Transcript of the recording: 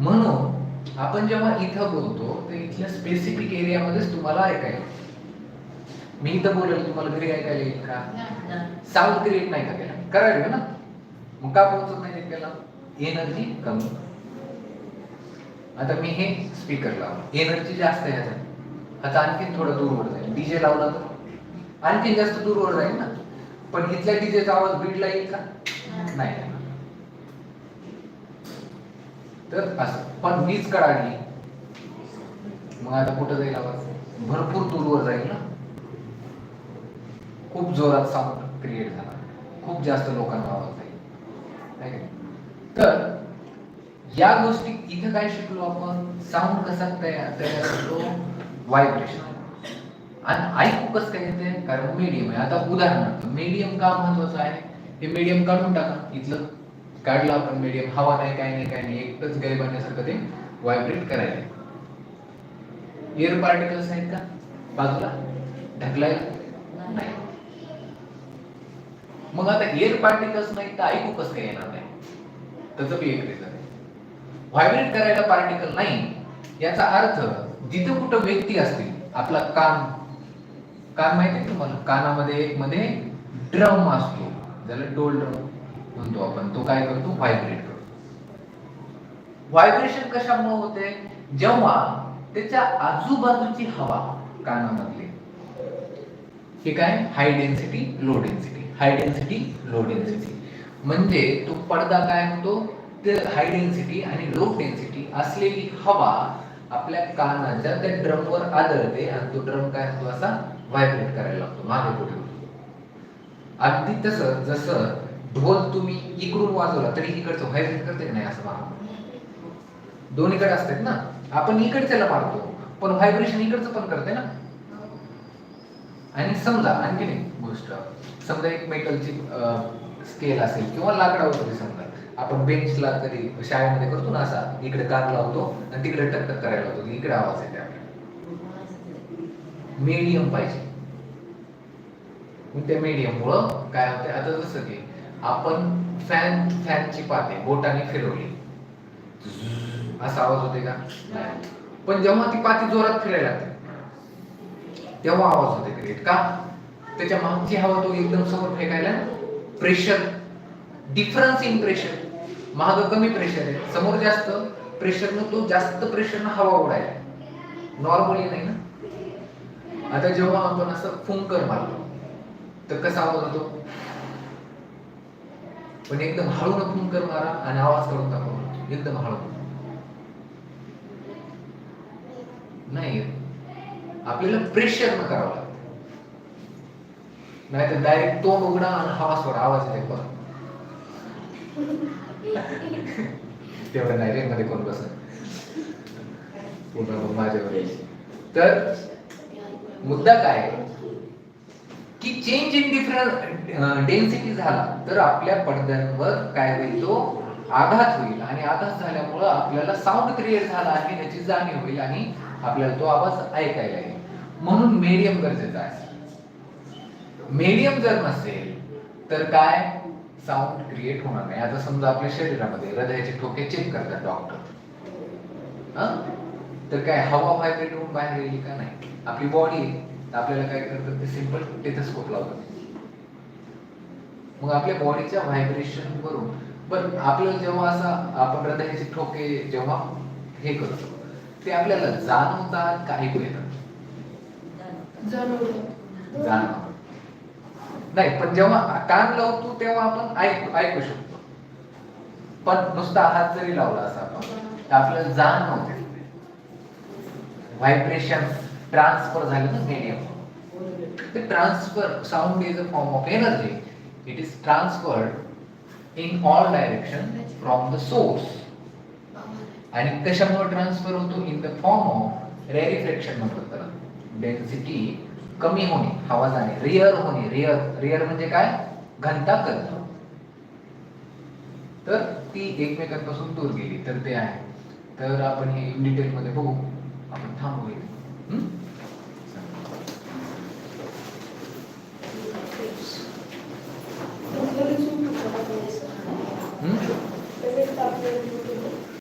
म्हणून आपण जेव्हा इथं बोलतो तर इथल्या स्पेसिफिक एरियामध्येच तुम्हाला ऐकायला. मी इथं बोलेल तुम्हाला घरी ऐकायला येईल का? साऊंड क्रिएट नाही का केला? करायला ना. मग का पोहोचत नाही त्याला? एनर्जी कमी. आता मी हे स्पीकर लावलं, एनर्जी जास्त आहे ह्याचा. आता आणखीन थोडं दूरवर जाईल. डीजे लावला तर आणखीन जास्त दूरवर जाईल ना. पण इथल्या डीजेचा आवाज बीडला येईल का? नाही. तर असं पण वीज कडाडली मग आता कुठं जाईल आवाज? भरपूर दूरवर जाईल ना. खूप जोरात साऊंड क्रिएट झाला, खूप जास्त लोकांना आवाज जाईल. तर या गोष्टी इथं काय शिकलो आपण? साऊंड कसा तयार होतो? व्हायब्रेशन. आणि ऐकू कसं काय येते? कारण मीडियम आहे. आता उदाहरणार्थ मीडियम का महत्वाचं आहे? हे मीडियम काढून टाका. इथलं काढलं आपण मीडियम. हवा नाही, काय नाही, काय नाही, एकच गैरबाण्यासारखं ते व्हायब्रेट करायला. एअर पार्टिकल्स आहेत का बाजूला ढकलायला? नाही. मग आता एअर पार्टिकल्स नाही तर ऐकू कसं काय येणार नाही? त्याचं बी एक रिझन आहे. व्हायब्रेट करायला पार्टिकल नाही याचा अर्थ जिथे कुठं व्यक्ती असतील, आपला कान माहिती आहे तुम्हाला? कानामध्ये एक मध्ये ड्रम असतो, ज्याला डोल ड्रम म्हणतो आपण. तो काय करतो? व्हायब्रेट करतो. व्हायब्रेशन कशामुळे होते? जेव्हा त्याच्या आजूबाजूची हवा कानामधली, हे काय? High density low density, high density low density. म्हणजे तो पडदा काय होतो? तर हाय डेन्सिटी आणि लो डेन्सिटी असलेली हवा आपल्या कानाच्या त्या ड्रमवर आदळते आणि तो ड्रम काय होतो? असा व्हायब्रेट करायला लागतो, मागे पुढे होतो. अगदी तसं जसं ढोल तुम्ही इकडून वाजवला तरी इकडचं व्हायब्रेट करते की नाही? असं मारतो. दोन्हीकडे असतात ना. आपण इकडच्याला मारतो पण व्हायब्रेशन इकडचं पण करते ना. आणि समजा आणखी एक गोष्ट, समजा एक मेटलची स्केल असेल किंवा लाकडावरती, समजा आपण बेंचला तरी शाळेमध्ये करतो ना, असा इकडे कान लावतो आणि तिकडे टक करायला लावतो, इकडे आवाज येते आपल्याला. मीडियम पाहिजे. त्या मीडियम मुळे काय होते? आता जसं की आपण फॅनची पाते बोटाने फिरवली, असा आवाज होते का? नाही. पण जेव्हा ती पाती जोरात फिरायला लागते तेव्हा आवाज होते क्रिएट. का? त्याच्या मागची हवा तो एकदम समोर फेकायला, प्रेशर डिफरन्स इन प्रेशर. माग कमी प्रेशर आहे, समोर जास्त प्रेशर न तो जास्त प्रेशर न हवा उडायला. नॉर्मली नाही ना. आता जेव्हा आपण असं फुंकर मारलो तर कसा आवाज होतो? पण एकदम हळू न फुंकर मारा आणि आवाज काढून टाका, एकदम हळू नाही. आपल्याला प्रेशर न करावं लागतं, नाही तर डायरेक्ट तोंड उघडा आणि हवा सोडा, आवाज येते परत. तेवढं नाही रे मध्ये कोण बसत पूर्ण माझ्यावर. तर मुद्दा काय की चेंज इन डिफरंट डेन्सिटी झाला तर आपल्या पडद्यांवर काय होईल? तो आघात होईल आणि आघात झाल्यामुळं आपल्याला साऊंड क्रिएट झाला आहे याची जाणीव होईल आणि आपल्याला तो आवाज ऐकायला येईल. म्हणून मीडियम गरजेचा आहे. मीडियम जर नसेल तर काय? साऊंड क्रिएट होणार नाही. आता समजा आपल्या शरीरामध्ये हृदयाचे ठोके चेक करतात डॉक्टर, तर काय हवा व्हायब्रेट होऊन बाहेर येईल का? नाही. आपली बॉडी आपल्याला काय करतात? ते सिंपल टेथोस्कोप लावतात. मग आपल्या बॉडीच्या व्हायब्रेशन वरून पण आपल्याला जेव्हा असा आपण हृदयाचे ठोके जेव्हा हे करतो ते आपल्याला जाणवतात का ऐकू येतात? जाणवतात. नाही, पण जेव्हा कान लावतो तेव्हा आपण ऐकू शकतो. पण नुसता हात जरी लावला असा आपण तर आपल्याला जाणवते व्हायब्रेशन ट्रान्सफर झाले ना medium. The transfer sound is a form of energy. It is transferred in all directions from the source. आणि कशामुळे ट्रान्सफर होतो? इन द फॉर्म ऑफ रेरिफॅक्शन म्हणतात त्याला. डेन्सिटी कमी होणे, हवा जाणे, रेअर होणे. रेअर म्हणजे काय? घनता कमी. तर ती एकमेकांपासून दूर गेली तर ते आहे. तर आपण हे इन डिटेल मध्ये बघू. आपण थांबू.